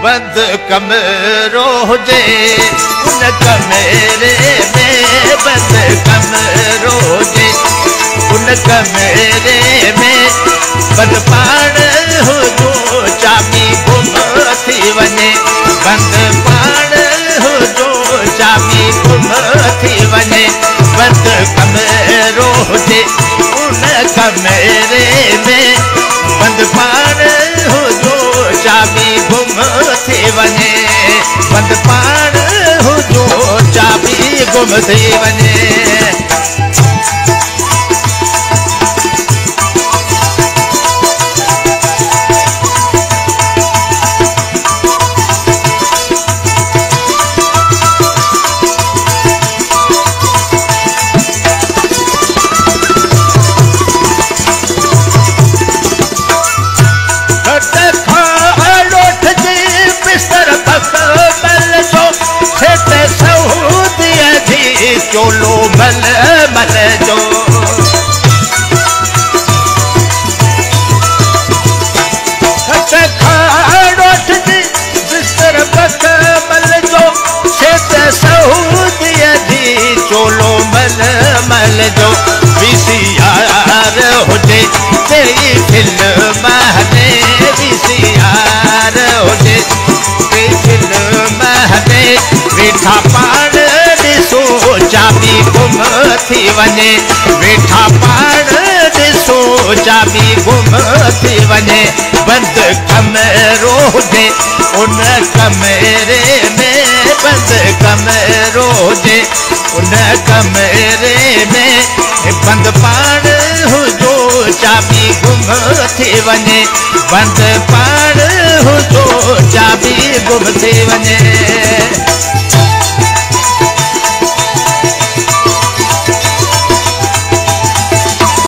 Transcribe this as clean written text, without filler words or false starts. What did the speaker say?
बंद कमरो हुजे उन कमरे में बंद कमरो हुजे उन कमरे में बंद पाण हुजो चाबी गुम थी वञे बंद पाण हुजो चाबी गुम थी वञे बंद कमरो हुजे उन कमरे में बंद पाण हुजो चाबी गुम थी वञे बंद पाण हुजो चाबी गुम थी वञे चोलो मल मल जो खाड़ोठ जी बिस्तर बक मल जो शेत सऊदीअ जी चोलो मल मल जो वीसीआर हुजे तेरी फिल्म हले वीसीआर हुजे तेरी फिल्म हले वेठा पाण ॾिसो चाबी गुम थी वञे वेठा पाण ॾिसो चाबी गुम थी वञे बंद कमरो हुजे उन कमरे में बंद कमरो हुजे उन कमरे में बंद पाण हुजो चाबी गुम थी वञे बंद पाण हुजो चाबी गुम थी वञे